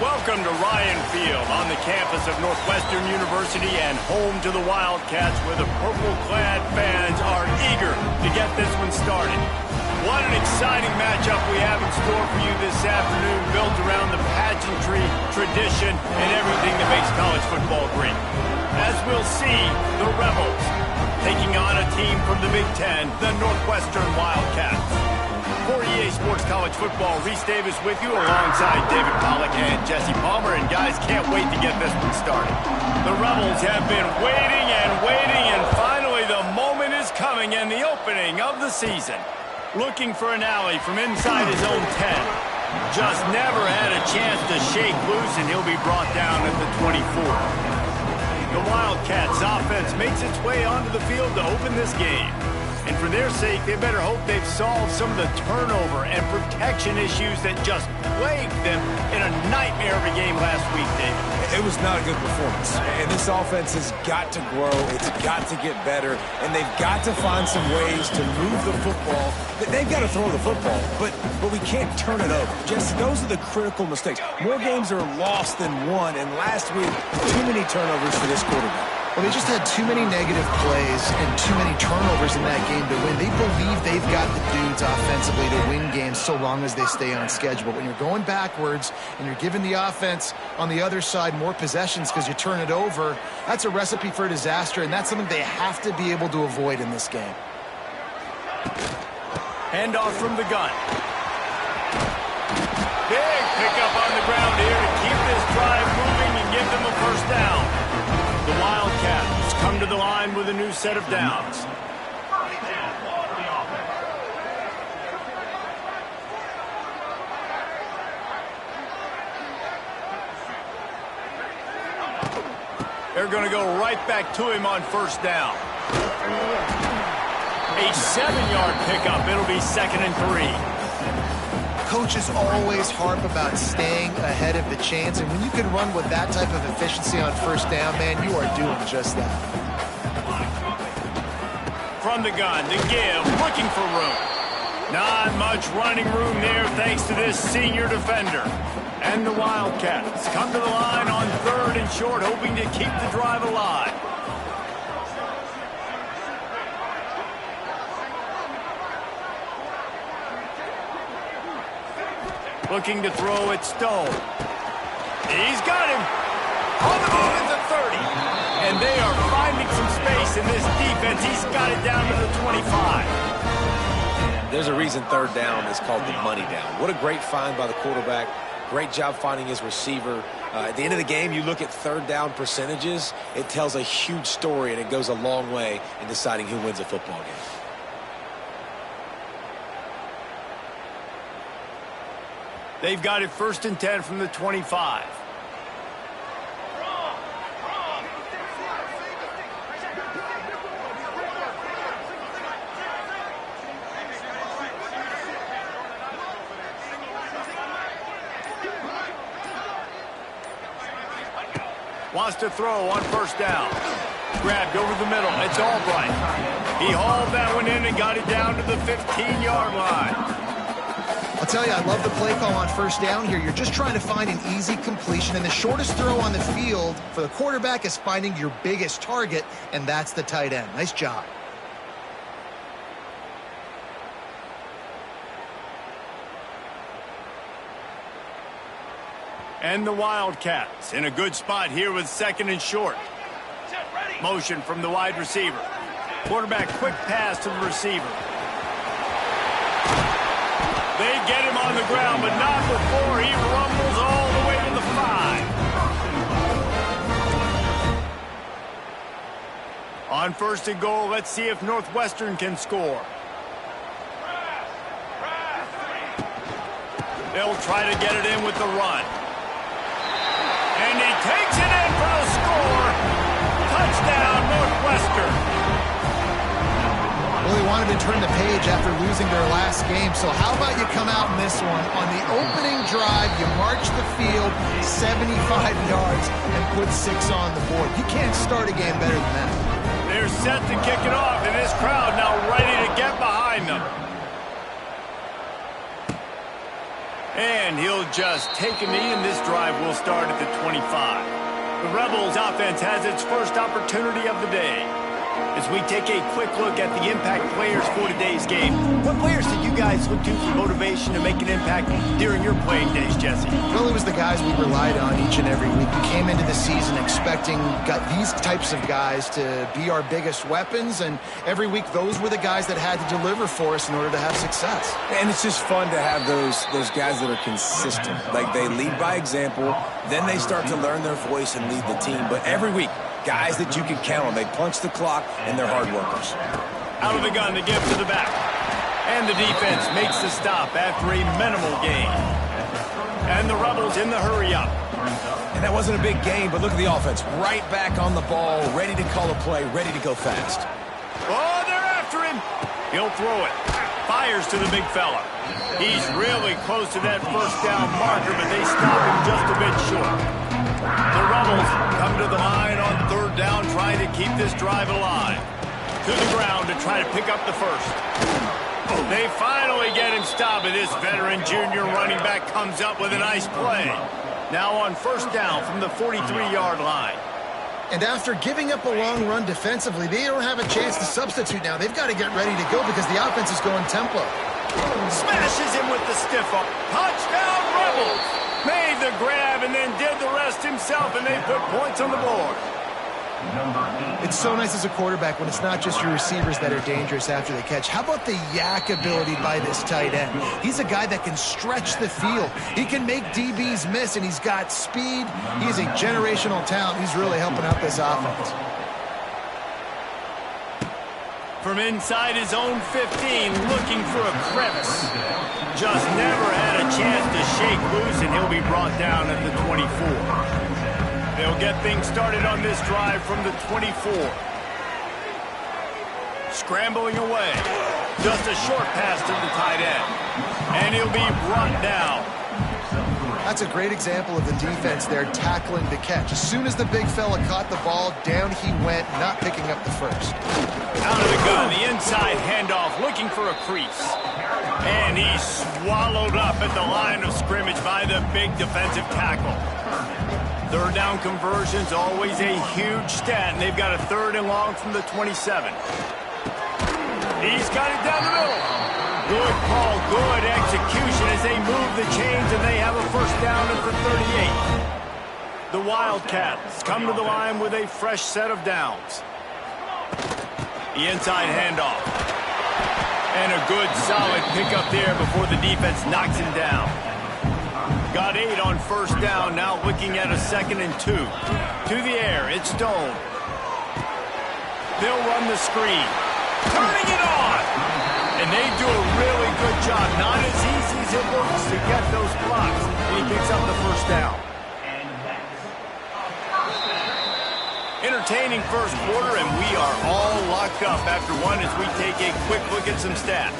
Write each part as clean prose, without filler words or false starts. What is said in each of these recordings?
Welcome to Ryan Field on the campus of Northwestern University and home to the Wildcats, where the purple-clad fans are eager to get this one started. What an exciting matchup we have in store for you this afternoon, built around the pageantry, tradition, and everything that makes college football great. As we'll see, the Rebels taking on a team from the Big Ten, the Northwestern Wildcats. For EA Sports College Football, Reese Davis with you alongside David Pollack and Jesse Palmer. And guys, can't wait to get this one started. The Rebels have been waiting and finally the moment is coming and the opening of the season. Looking for an alley from inside his own 10. Just never had a chance to shake loose, and he'll be brought down at the 24. The Wildcats offense makes its way onto the field to open this game. And for their sake, they better hope they've solved some of the turnover and protection issues that just plagued them in a nightmare of a game last week, David. It was not a good performance. And this offense has got to grow. It's got to get better. And they've got to find some ways to move the football. They've got to throw the football, but we can't turn it over. Just those are the critical mistakes. More games are lost than won. And last week, too many turnovers for this quarterback. Well, they just had too many negative plays and too many turnovers in that game to win. They believe they've got the dudes offensively to win games so long as they stay on schedule. But when you're going backwards and you're giving the offense on the other side more possessions because you turn it over, that's a recipe for disaster, and that's something they have to be able to avoid in this game. Handoff from the gun. Big pickup on the ground here to keep this drive moving and give them a first down. The Wildcats come to the line with a new set of downs. They're going to go right back to him on first down. A 7-yard pickup. It'll be 2nd and 3. Coaches always harp about staying ahead of the chains, and when you can run with that type of efficiency on first down, man, you are doing just that. From the gun to give, looking for room. Not much running room there thanks to this senior defender. And the Wildcats come to the line on 3rd and short, hoping to keep the drive alive. Looking to throw it, Stone. He's got him. On the move at the 30. And they are finding some space in this defense. He's got it down to the 25. There's a reason 3rd down is called the money down. What a great find by the quarterback. Great job finding his receiver. At the end of the game, you look at 3rd down percentages. It tells a huge story, and it goes a long way in deciding who wins a football game. They've got it 1st and 10 from the 25. Wants to throw on first down. Grabbed over the middle. It's Albright. He hauled that one in and got it down to the 15-yard line. I'll tell you, I love the play call on first down here. You're just trying to find an easy completion, and the shortest throw on the field for the quarterback is finding your biggest target, and that's the tight end. Nice job. And the Wildcats in a good spot here with 2nd and short. Motion from the wide receiver. Quarterback quick pass to the receiver. They get him on the ground, but not before he rumbles all the way to the 5. On 1st and goal, let's see if Northwestern can score. They'll try to get it in with the run. And he takes it in for the score. Touchdown, Northwestern. Well, they wanted to turn the page after losing their last game, so how about you come out in this one? On the opening drive, you march the field 75 yards and put 6 on the board. You can't start a game better than that. They're set to kick it off, and this crowd now ready to get behind them. And he'll just take a knee, and this drive will start at the 25. The Rebels offense has its first opportunity of the day. As we take a quick look at the impact players for today's game, what players did you guys look to for motivation to make an impact during your playing days, Jesse? Well, it was the guys we relied on each and every week. We came into the season expecting these types of guys to be our biggest weapons, and every week those were the guys that had to deliver for us in order to have success. And it's just fun to have those guys that are consistent. Like, they lead by example, then they start to learn their voice and lead the team. But every week, guys that you can count on. They punch the clock, and they're hard workers. Out of the gun to give to the back. And the defense makes the stop after a minimal gain. And the Rebels in the hurry-up. And that wasn't a big gain, but look at the offense. Right back on the ball, ready to call a play, ready to go fast. Oh, they're after him. He'll throw it. Fires to the big fella. He's really close to that first down marker, but they stop him just a bit short. The Rebels come to the line on third down, trying to keep this drive alive. To the ground to try to pick up the first. They finally get him stopped, and this veteran junior running back comes up with a nice play. Now on first down from the 43-yard line. And after giving up a long run defensively, they don't have a chance to substitute now. They've got to get ready to go because the offense is going tempo. Smashes him with the stiff arm. Touchdown, Rebels! Made the grab and then did the rest himself, and they put points on the board. It's so nice as a quarterback when it's not just your receivers that are dangerous after the catch. How about the yak ability by this tight end? He's a guy that can stretch the field. He can make DBs miss, and he's got speed. He's a generational talent. He's really helping out this offense. From inside his own 15, looking for a crevice. Just never had a chance to shake loose, and he'll be brought down at the 24. They'll get things started on this drive from the 24. Scrambling away. Just a short pass to the tight end. And he'll be brought down. That's a great example of the defense there tackling the catch. As soon as the big fella caught the ball, down he went, not picking up the first. Out of the gun, the inside handoff, looking for a crease. And he's swallowed up at the line of scrimmage by the big defensive tackle. Third down conversion's always a huge stat, and they've got a third and long from the 27. He's got it down the middle. Good call, good execution as they move the chains, and they have a first down at the 38. The Wildcats come to the line with a fresh set of downs. The inside handoff. And a good, solid pickup there before the defense knocks him down. Got 8 on first down, now looking at a 2nd and 2. To the air, it's Stone. They'll run the screen. Turning it on! And they do a really good job. Not as easy as it looks to get those blocks. And he picks up the first down. Entertaining first quarter, and we are all locked up after one as we take a quick look at some stats.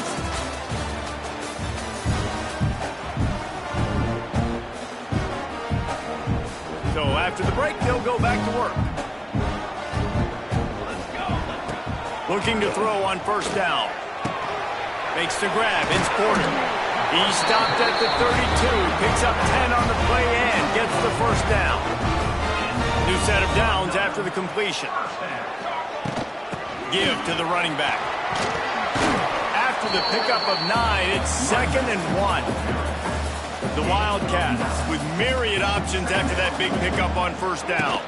So after the break, they'll go back to work. Looking to throw on first down. Makes the grab. It's Porter. He stopped at the 32. Picks up 10 on the play and gets the first down. New set of downs after the completion. Give to the running back. After the pickup of 9, it's 2nd and 1. The Wildcats with myriad options after that big pickup on first down.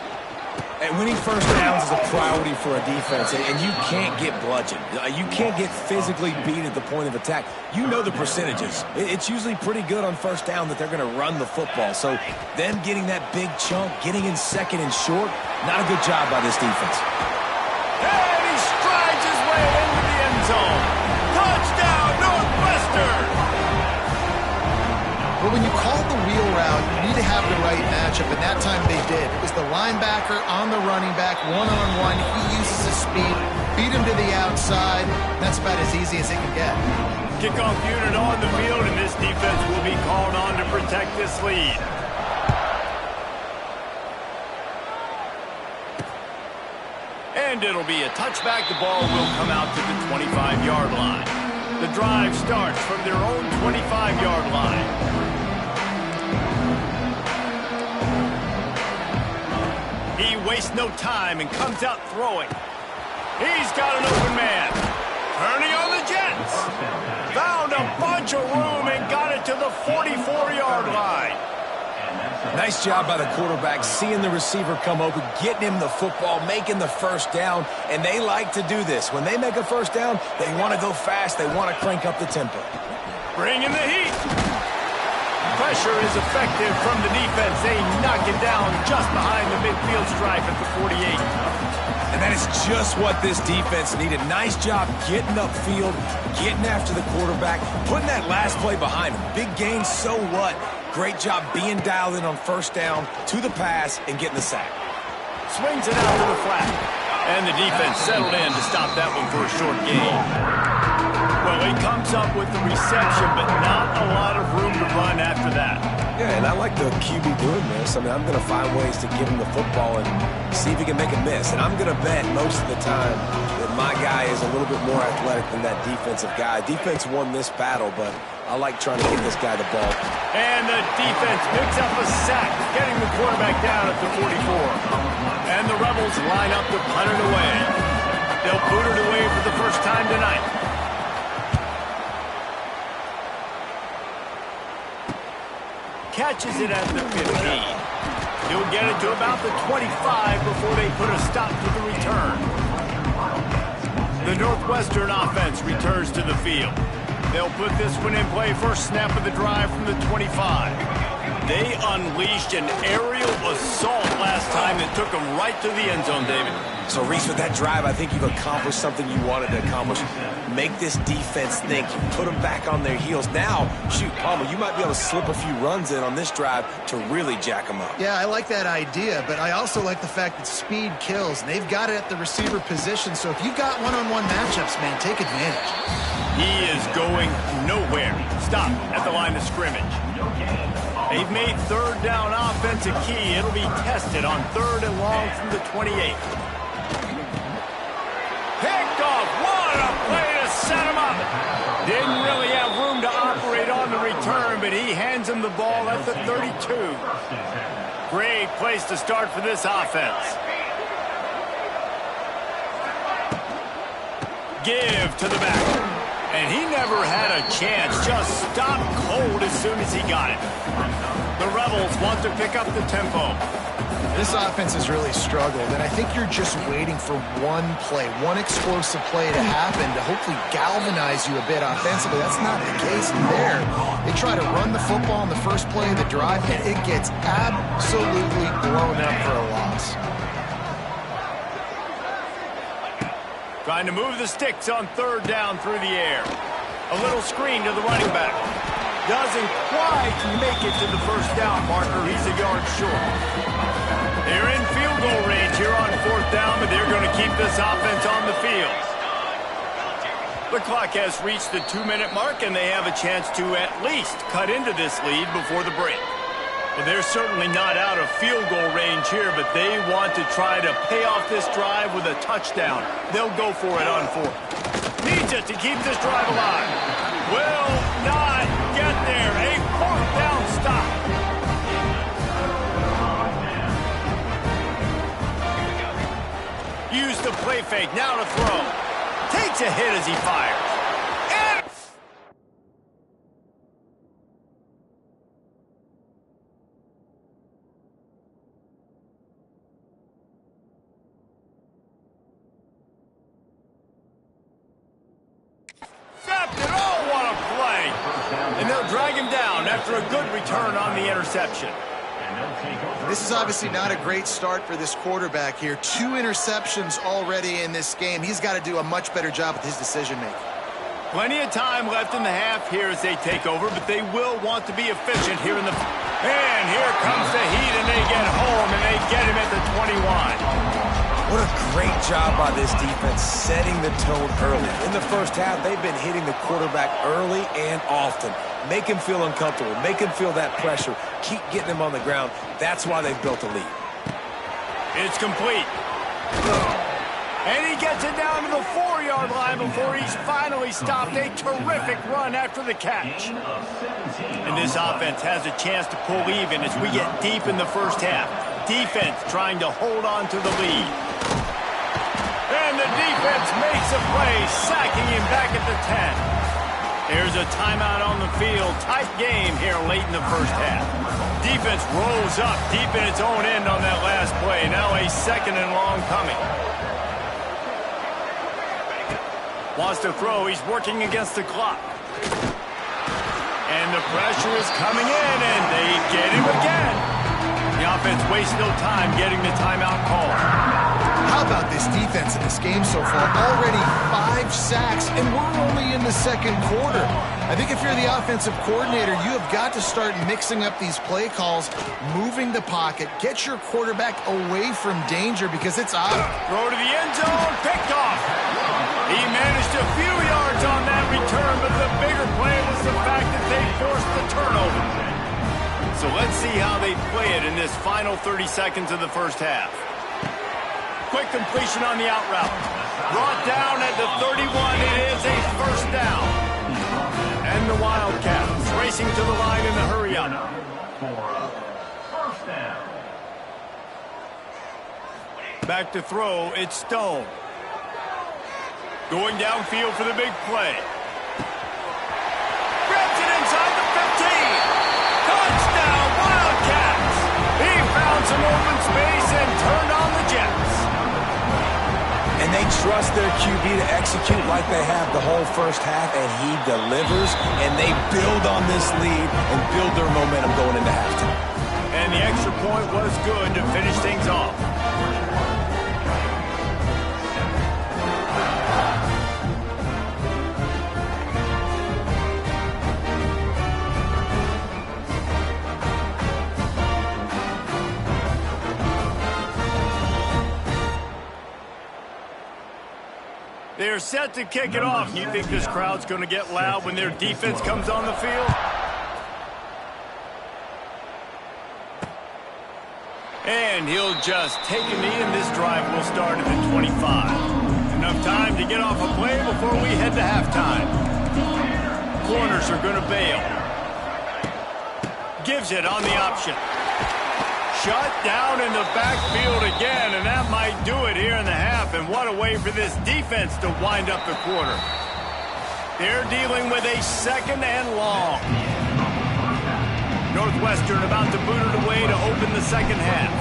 And winning first downs is a priority for a defense, and you can't get bludgeoned. You can't get physically beat at the point of attack. You know the percentages. It's usually pretty good on first down that they're going to run the football. So them getting that big chunk, getting in 2nd and short, not a good job by this defense. And he strides his way into the end zone. Touchdown, Northwestern! But when you call the wheel route, you need to have the right matchup, and that time they did. It was the linebacker on the running back, one-on-one. He uses his speed, beat him to the outside. That's about as easy as it can get. Kickoff unit on the field, and this defense will be called on to protect this lead. And it'll be a touchback. The ball will come out to the 25-yard line. The drive starts from their own 25-yard line. wastes no time and comes out throwing. He's got an open man. Turning on the Jets. Found a bunch of room and got it to the 44-yard line. Nice job by the quarterback, seeing the receiver come open, getting him the football, making the first down, and they like to do this. When they make a first down, they want to go fast. They want to crank up the tempo. Bringing the heat. Pressure is effective from the defense. They knock it down just behind the midfield stripe at the 48. And that is just what this defense needed. Nice job getting upfield, getting after the quarterback, putting that last play behind him. Big gain, so what? Great job being dialed in on first down, to the pass, and getting the sack. Swings it out to the flat. And the defense settled in to stop that one for a short gain. Well, he comes up with the reception, but not a lot of room to run after that. Yeah, and I like the QB doing this. I mean, I'm going to find ways to give him the football and see if he can make a miss. And I'm going to bet most of the time that my guy is a little bit more athletic than that defensive guy. Defense won this battle, but I like trying to get this guy the ball. And the defense picks up a sack, getting the quarterback down at the 44. And the Rebels line up to punt it away. They'll boot it away for the first time tonight. Catches it at the 15. He'll get it to about the 25 before they put a stop to the return. The Northwestern offense returns to the field. They'll put this one in play first snap of the drive from the 25. They unleashed an aerial assault last time that took them right to the end zone, David. So, Reese, with that drive, I think you've accomplished something you wanted to accomplish. Make this defense think. You put them back on their heels. Now, shoot, Palmer, you might be able to slip a few runs in on this drive to really jack them up. Yeah, I like that idea, but I also like the fact that speed kills. And they've got it at the receiver position, so if you've got one-on-one matchups, man, take advantage. He is going nowhere. Stop at the line of scrimmage. They've made third down offense a key. It'll be tested on 3rd and long from the 28. Picked off. What a play to set him up. Didn't really have room to operate on the return, but he hands him the ball at the 32. Great place to start for this offense. Give to the back. And he never had a chance. Just stopped cold as soon as he got it. The Rebels want to pick up the tempo. This offense has really struggled, and I think you're just waiting for one play, one explosive play to happen to hopefully galvanize you a bit offensively. That's not the case there. They try to run the football in the first play of the drive, and it gets absolutely blown up for a loss. Trying to move the sticks on 3rd down through the air. A little screen to the running back. Doesn't quite make it to the first down marker. He's a yard short. They're in field goal range here on 4th down, but they're going to keep this offense on the field. The clock has reached the 2-minute mark, and they have a chance to at least cut into this lead before the break. Well, they're certainly not out of field goal range here, but they want to try to pay off this drive with a touchdown. They'll go for it on 4th. Needs it to keep this drive alive. Will not get there. A 4th down stop. Use the play fake. Now to throw. Takes a hit as he fires. And they'll drag him down after a good return on the interception. This is obviously not a great start for this quarterback here. 2 interceptions already in this game. He's got to do a much better job with his decision-making. Plenty of time left in the half here as they take over, but they will want to be efficient here in the... And here comes the heat, and they get home, and they get him at the 21. What a great job by this defense setting the tone early. In the first half, they've been hitting the quarterback early and often. Make him feel uncomfortable. Make him feel that pressure. Keep getting him on the ground. That's why they've built a lead. It's complete. And he gets it down to the 4-yard line before he's finally stopped. A terrific run after the catch. And this offense has a chance to pull even as we get deep in the first half. defense trying to hold on to the lead. And the defense makes a play, sacking him back at the 10. There's a timeout on the field. Tight game here late in the first half. Defense rolls up deep in its own end on that last play. Now a 2nd and long coming. Wants to throw. He's working against the clock. And the pressure is coming in, and they get him again. The offense wastes no time getting the timeout call. How about this defense in this game so far? Already 5 sacks, and we're only in the second quarter. I think if you're the offensive coordinator, you have got to start mixing up these play calls, moving the pocket, get your quarterback away from danger because it's out. Throw to the end zone, picked off. He managed a few yards on that return, but the bigger play was the fact that they forced the turnover. So let's see how they play it in this final 30 seconds of the first half. Quick completion on the out route. Brought down at the 31. It is a first down. And the Wildcats racing to the line in the hurry-up. Back to throw, it's Stone. Going downfield for the big play. Grabs it inside the 15. Touchdown, Wildcats. He found some open space and turned on the Jets. And they trust their QB to execute like they have the whole first half, and he delivers, and they build on this lead and build their momentum going into halftime. And the extra point was good to finish things off. They're set to kick it off. You think this crowd's going to get loud when their defense comes on the field? And he'll just take a knee, and this drive will start at the 25. Enough time to get off a play before we head to halftime. Corners are going to bail. Gives it on the option. Shut down in the backfield again, and that might do it here in the half. And what a way for this defense to wind up the quarter. They're dealing with a 2nd and long. Northwestern about to boot it away to open the second half.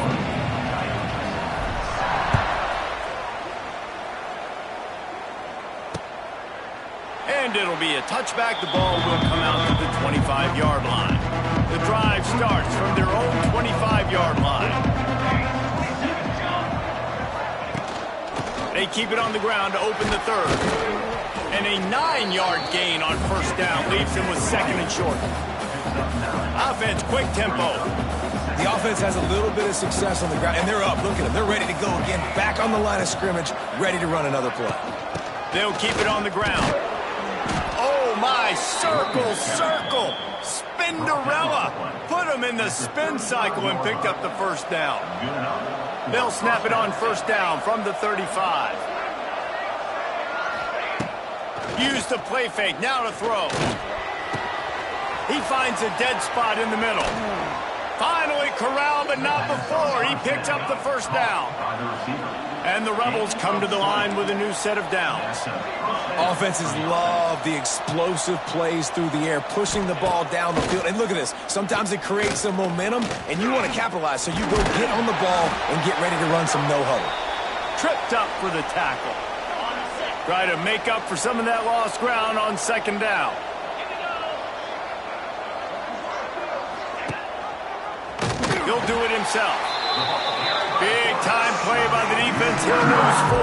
And it'll be a touchback. The ball will come out to the 25-yard line. The drive starts from their own 25-yard line. They keep it on the ground to open the third. And a 9-yard gain on first down leaves them with 2nd and short. Offense, quick tempo. The offense has a little bit of success on the ground, and they're up. Look at them. They're ready to go again. Back on the line of scrimmage, ready to run another play. They'll keep it on the ground. Oh, my. Circle, circle. Spinderella. Put him in the spin cycle and picked up the first down. They'll snap it on first down from the 35. Use the play fake. Now to throw. He finds a dead spot in the middle. Finally corralled, but not before. He picks up the first down. And the Rebels come to the line with a new set of downs. Offenses love the explosive plays through the air, pushing the ball down the field. And look at this. Sometimes it creates some momentum, and you want to capitalize. So you go get on the ball and get ready to run some no-huddle. Tripped up for the tackle. Try to make up for some of that lost ground on second down. He'll do it himself. Big time play by the defense. He'll lose 4.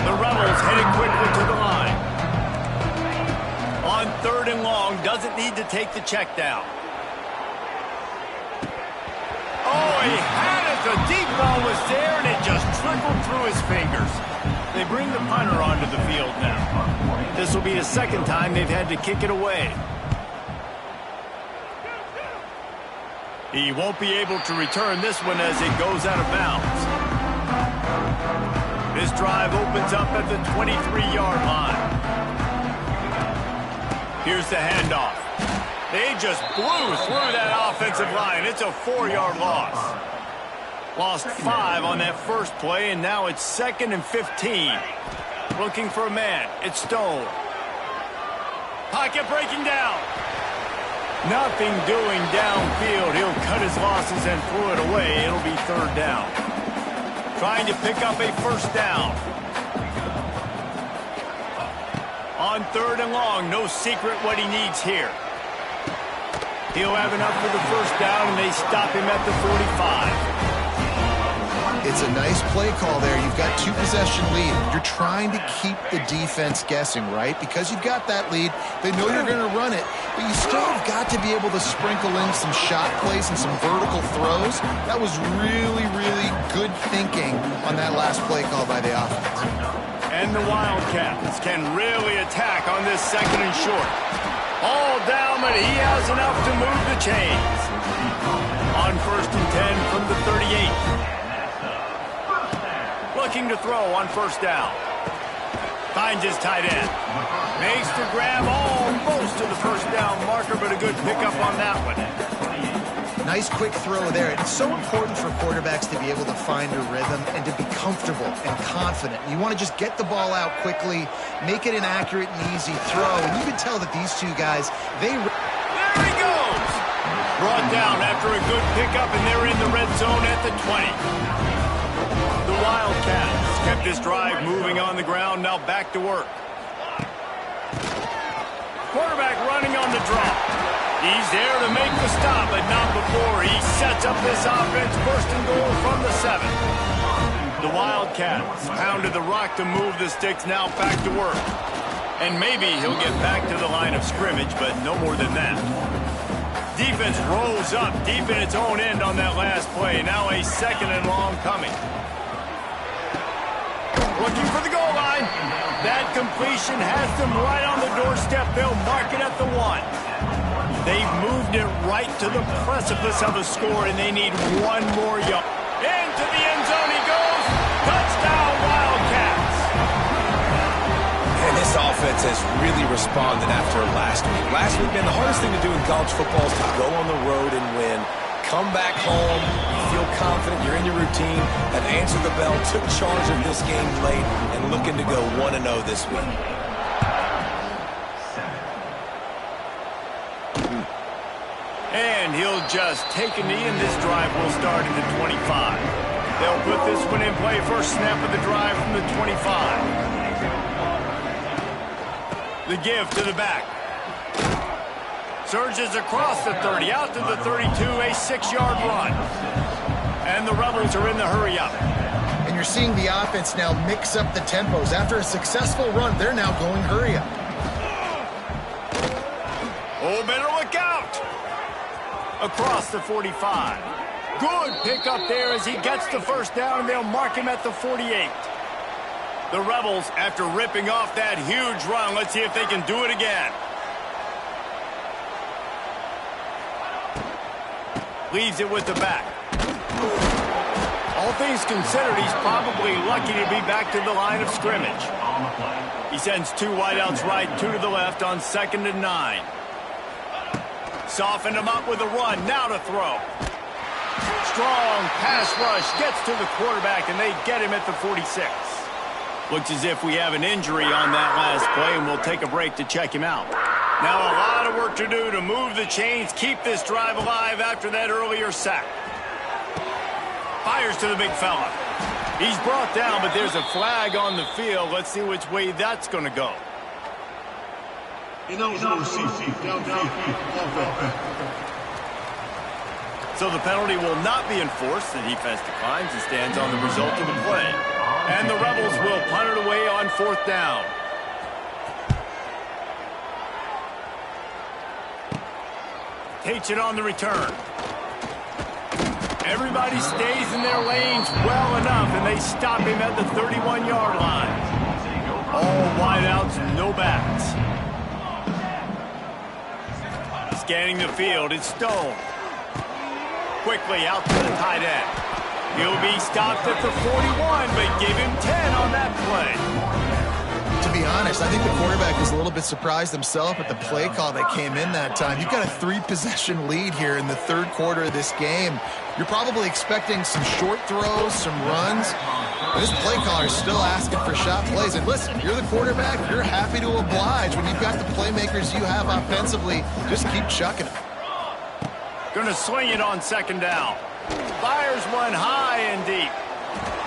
The Rebels headed quickly to the line. On 3rd and long, doesn't need to take the check down. Oh, he had it. The deep ball was there, and it just trickled through his fingers. They bring the punter onto the field now. This will be the 2nd time they've had to kick it away. He won't be able to return this one as it goes out of bounds. This drive opens up at the 23-yard line. Here's the handoff. They just blew through that offensive line. It's a 4-yard loss. Lost 5 on that first play, and now it's 2nd and 15. Looking for a man. It's Stone. Pocket breaking down. Nothing doing downfield. He'll cut his losses and throw it away. It'll be 3rd down. Trying to pick up a 1st down. On 3rd and long, no secret what he needs here. He'll have enough for the 1st down, and they stop him at the 45. It's a nice play call there. You've got 2-possession lead. You're trying to keep the defense guessing, right? Because you've got that lead, they know you're going to run it, but you still have got to be able to sprinkle in some shot plays and some vertical throws. That was really, really good thinking on that last play call by the offense. And the Wildcats can really attack on this 2nd and short. All down, but he has enough to move the chains. On 1st and 10 from the 38. Looking to throw on 1st down. Finds his tight end. Makes the grab almost to the 1st down marker, but a good pickup on that one. Nice quick throw there. It's so important for quarterbacks to be able to find a rhythm and to be comfortable and confident. You want to just get the ball out quickly, make it an accurate and easy throw. And you can tell that these two guys, There he goes! Brought down after a good pickup, and they're in the red zone at the 20. The Wildcats kept this drive moving on the ground, now back to work. Quarterback running on the draw. He's there to make the stop, but not before he sets up this offense. 1st and goal from the 7. The Wildcats pounded the rock to move the sticks, now back to work. And maybe he'll get back to the line of scrimmage, but no more than that. Defense rolls up deep in its own end on that last play. Now a 2nd and long coming. Looking for the goal line. That completion has them right on the doorstep. They'll mark it at the 1. They've moved it right to the precipice of a score, and they need one more yard. Into the end zone he goes. Touchdown, Wildcats. And this offense has really responded after last week. Last week, man, the hardest thing to do in college football is to go on the road and win. Come back home, you feel confident, you're in your routine, have answered the bell, took charge of this game late, and looking to go 1-0 this week. And he'll just take a knee, and this drive will start at the 25. They'll put this one in play. First snap of the drive from the 25. The give to the back. Surges across the 30, out to the 32, a 6-yard run. And the Rebels are in the hurry-up. And you're seeing the offense now mix up the tempos. After a successful run, they're now going hurry-up. Oh, better look out! Across the 45. Good pickup there as he gets the 1st down, and they'll mark him at the 48. The Rebels, after ripping off that huge run, let's see if they can do it again. Leaves it with the back. All things considered, he's probably lucky to be back to the line of scrimmage. He sends 2 wideouts right, 2 to the left on 2nd and 9. Softened him up with a run, now to throw. Strong pass rush, gets to the quarterback, and they get him at the 46. Looks as if we have an injury on that last play, and we'll take a break to check him out. Now a lot of work to do to move the chains, keep this drive alive after that earlier sack. Fires to the big fella. He's brought down, but there's a flag on the field. Let's see which way that's going to go. So the penalty will not be enforced. The defense declines and stands on the result of the play. And the Rebels will punt it away on 4th down. Takes it on the return. Everybody stays in their lanes well enough, and they stop him at the 31-yard line. All wideouts, no backs. Scanning the field, it's Stone. Quickly out to the tight end. He'll be stopped at the 41, but give him 10 on that play. To be honest, I think the quarterback was a little bit surprised himself at the play call that came in that time. You've got a 3-possession lead here in the third quarter of this game. You're probably expecting some short throws, some runs. But this play caller is still asking for shot plays. And listen, you're the quarterback. You're happy to oblige. When you've got the playmakers you have offensively, just keep chucking them. Gonna swing it on second down. Fires one high and deep.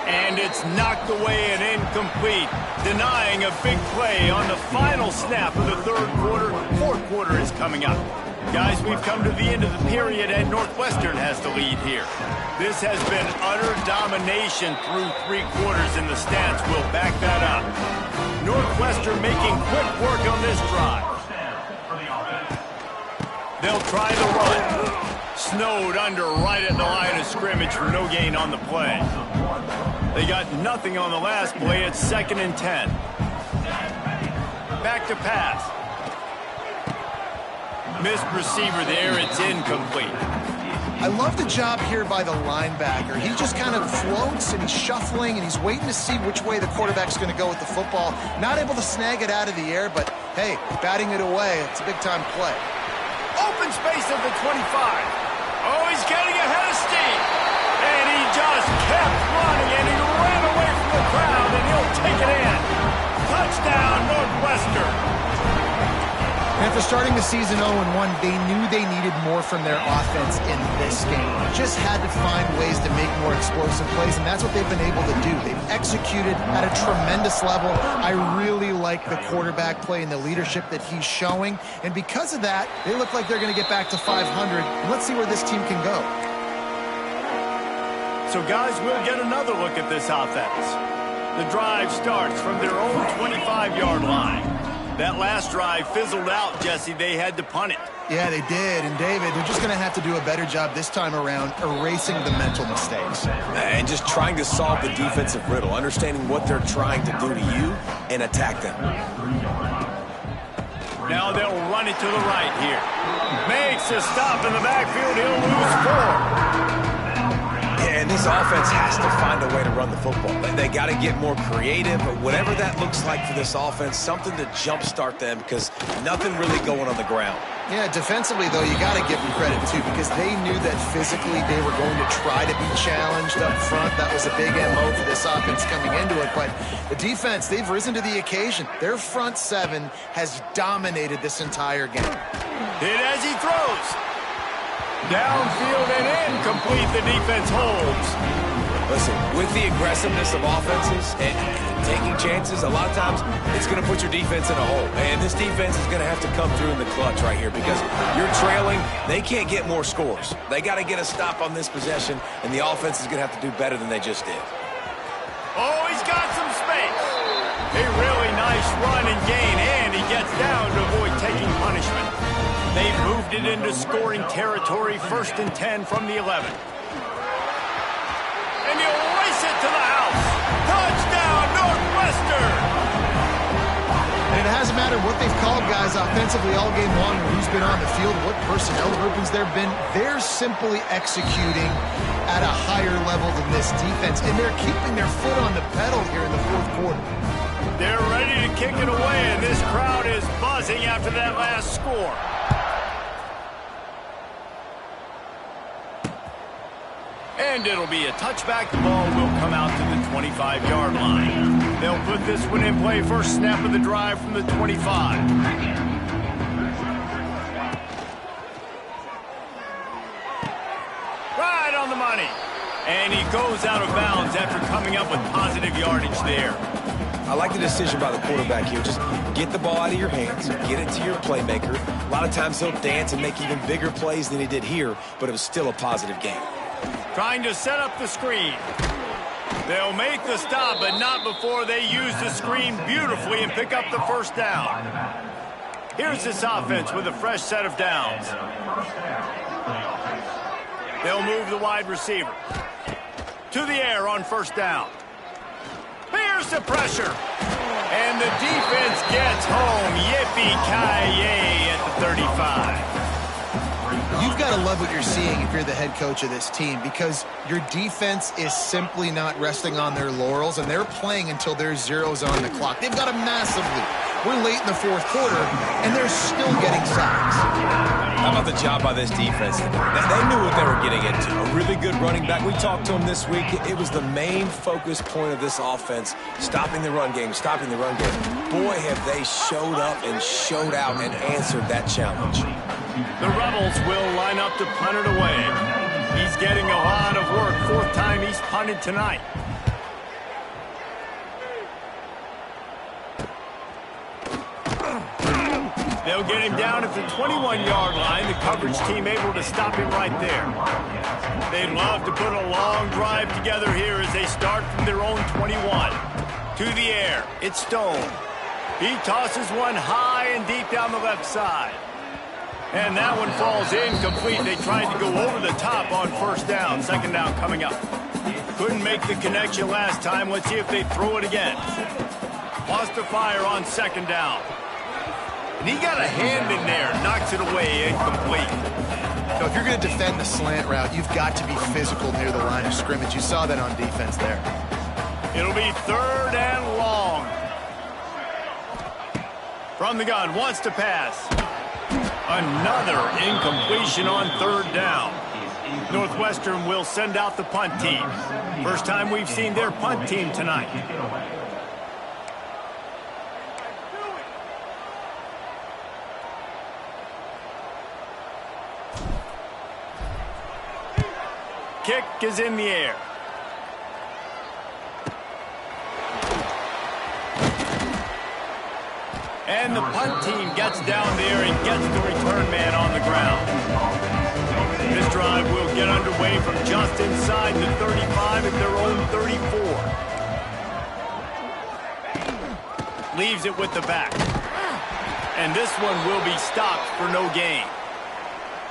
And it's knocked away and incomplete, denying a big play on the final snap of the third quarter. Fourth quarter is coming up. Guys, we've come to the end of the period, and Northwestern has the lead here. This has been utter domination through 3 quarters, and the stats will back that up. Northwestern making quick work on this drive. They'll try the run. Snowed under right at the line of scrimmage for no gain on the play. They got nothing on the last play. It's 2nd and 10. Back to pass. Missed receiver there. It's incomplete. I love the job here by the linebacker. He just kind of floats and he's shuffling and he's waiting to see which way the quarterback's going to go with the football. Not able to snag it out of the air, but hey, batting it away, it's a big-time play. Open space at the 25. Oh, he's getting ahead of steam. And he just kept running, and he ran away from the crowd, and he'll take it in. Touchdown, Northwestern. And after starting the season 0-1, they knew they needed more from their offense in this game. Just had to find ways to make more explosive plays, and that's what they've been able to do. They've executed at a tremendous level. I really like the quarterback play and the leadership that he's showing, and because of that, they look like they're going to get back to 500. And let's see where this team can go. So, guys, we'll get another look at this offense. The drive starts from their own 25-yard line. That last drive fizzled out, Jesse. They had to punt it. Yeah, they did. And, David, they're just going to have to do a better job this time around erasing the mental mistakes. And just trying to solve the defensive riddle, understanding what they're trying to do to you and attack them. Now they'll run it to the right here. Makes a stop in the backfield. He'll lose 4. And this offense has to find a way to run the football. They got to get more creative, but whatever that looks like for this offense, something to jumpstart them because nothing really going on the ground. Yeah, defensively, though, you got to give them credit, too, because they knew that physically they were going to try to be challenged up front. That was a big MO for this offense coming into it. But the defense, they've risen to the occasion. Their front 7 has dominated this entire game. Hit as he throws. Downfield and incomplete. The defense holds. Listen, with the aggressiveness of offenses and taking chances, a lot of times it's going to put your defense in a hole. And this defense is going to have to come through in the clutch right here because you're trailing. They can't get more scores. They got to get a stop on this possession, and the offense is going to have to do better than they just did. Oh, he's got some space. A really nice run and gain, and he gets down to avoid taking punishment. They've moved it into scoring territory, 1st and 10 from the 11. And he'll race it to the house. Touchdown, Northwestern! And it hasn't mattered what they've called guys offensively all game long, or who's been on the field, what personnel groupings there have been. They're simply executing at a higher level than this defense, and they're keeping their foot on the pedal here in the fourth quarter. They're ready to kick it away, and this crowd is buzzing after that last score. And it'll be a touchback. The ball will come out to the 25-yard line. They'll put this one in play. First snap of the drive from the 25. Right on the money. And he goes out of bounds after coming up with positive yardage there. I like the decision by the quarterback here. Just get the ball out of your hands, get it to your playmaker. A lot of times he'll dance and make even bigger plays than he did here, but it was still a positive game. Trying to set up the screen. They'll make the stop, but not before they use the screen beautifully and pick up the first down. Here's this offense with a fresh set of downs. They'll move the wide receiver to the air on first down. Here's the pressure. And the defense gets home. Yippee-ki-yay at the 35. You've got to love what you're seeing if you're the head coach of this team, because your defense is simply not resting on their laurels, and they're playing until there's zeros on the clock. They've got a massive lead. We're late in the fourth quarter, and they're still getting sacks. How about the job by this defense? They knew what they were getting into. A really good running back. We talked to him this week. It was the main focus point of this offense, stopping the run game, stopping the run game. Boy, have they showed up and showed out and answered that challenge. The Rebels will line up to punt it away. He's getting a lot of work. Fourth time he's punted tonight. They'll get him down at the 21-yard line. The coverage team able to stop him right there. They'd love to put a long drive together here as they start from their own 21. To the air, it's Stone. He tosses one high and deep down the left side. And that one falls incomplete. They tried to go over the top on first down. Second down coming up. Couldn't make the connection last time. Let's see if they throw it again. Lost the fire on second down. And he got a hand in there. Knocks it away, incomplete. So if you're going to defend the slant route, you've got to be physical near the line of scrimmage. You saw that on defense there. It'll be third and long. From the gun, wants to pass. Another incompletion on third down. Northwestern will send out the punt team. First time we've seen their punt team tonight. Kick is in the air. And the punt team gets down there and gets the return man on the ground. This drive will get underway from just inside the 35 at their own 34. Leaves it with the back. And this one will be stopped for no gain.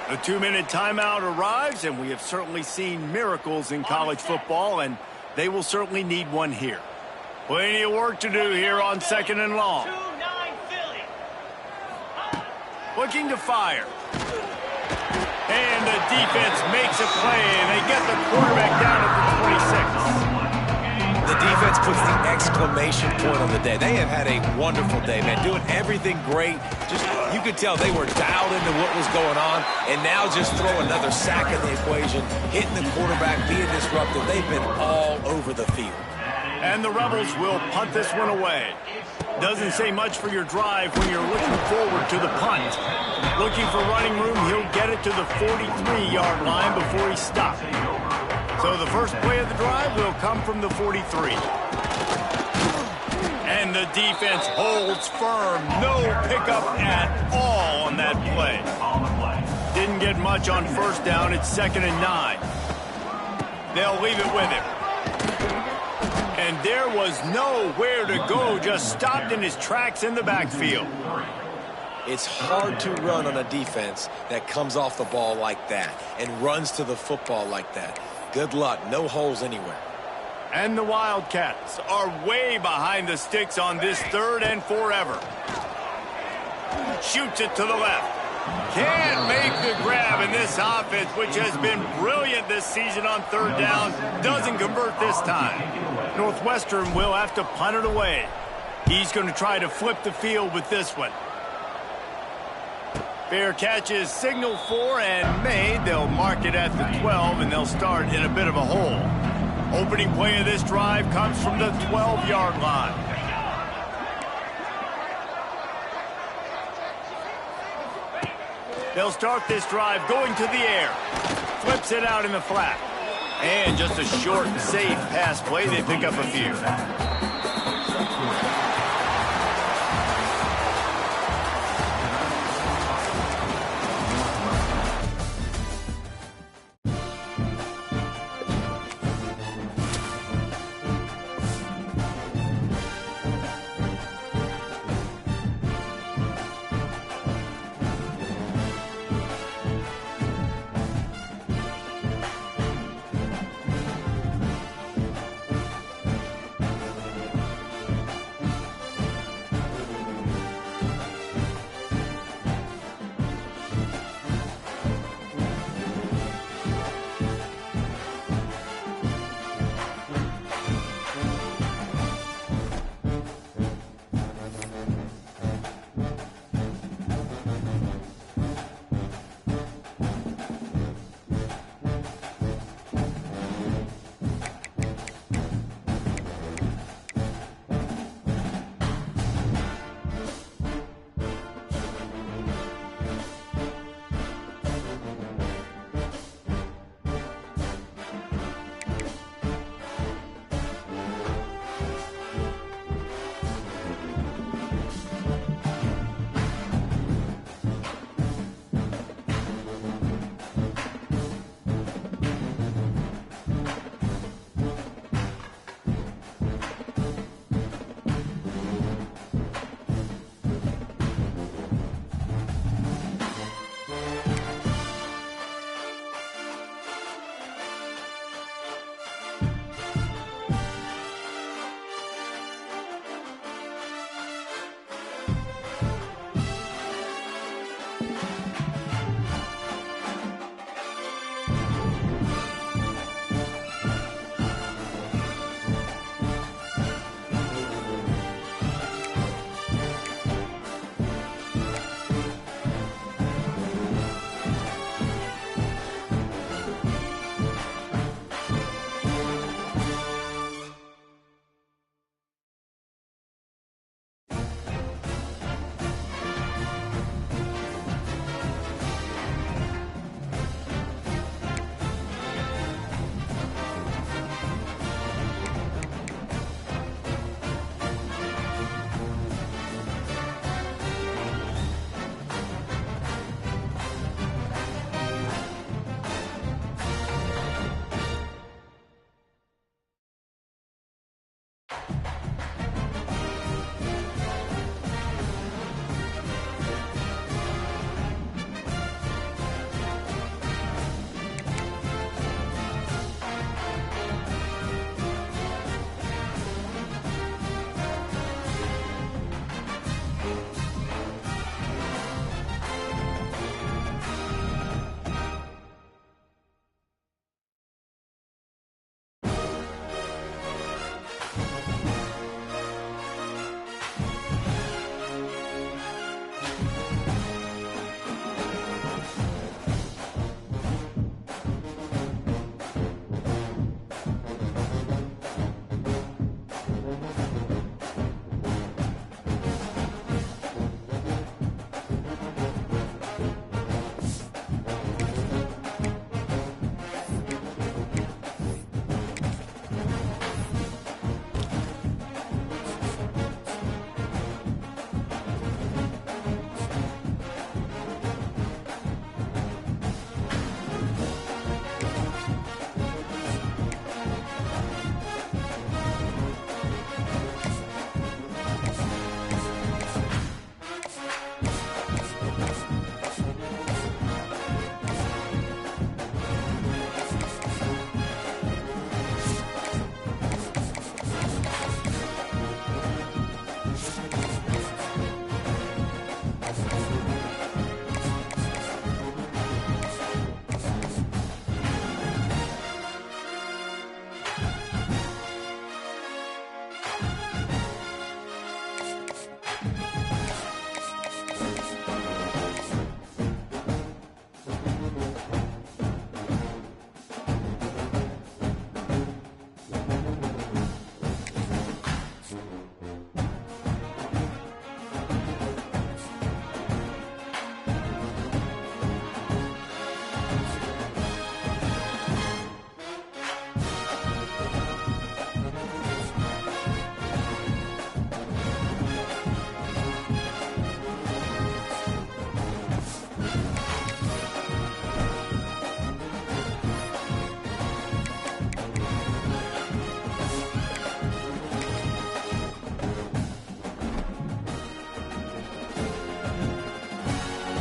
The 2-minute timeout arrives, and we have certainly seen miracles in college football, and they will certainly need one here. Plenty of work to do here on second and long. Looking to fire. And the defense makes a play, and they get the quarterback down at the 26. The defense puts the exclamation point on the day. They have had a wonderful day, man. Doing everything great. Just, you could tell they were dialed into what was going on, and now just throw another sack in the equation, hitting the quarterback, being disruptive. They've been all over the field. And the Rebels will punt this one away. Doesn't say much for your drive when you're looking forward to the punt. Looking for running room, he'll get it to the 43-yard line before he stops. So the first play of the drive will come from the 43. And the defense holds firm. No pickup at all on that play. Didn't get much on first down. It's 2nd and 9. They'll leave it with him. And there was nowhere to go. Just stopped in his tracks in the backfield. It's hard to run on a defense that comes off the ball like that and runs to the football like that. Good luck. No holes anywhere. And the Wildcats are way behind the sticks on this 3rd and forever. Shoots it to the left. Can't make the grab in this offense, which has been brilliant this season on 3rd down. Doesn't convert this time. Northwestern will have to punt it away. He's going to try to flip the field with this one. Fair catch is signaled for and made. They'll mark it at the 12, and they'll start in a bit of a hole. Opening play of this drive comes from the 12-yard line. They'll start this drive going to the air. Flips it out in the flat. And just a short, safe pass play. They pick up a few.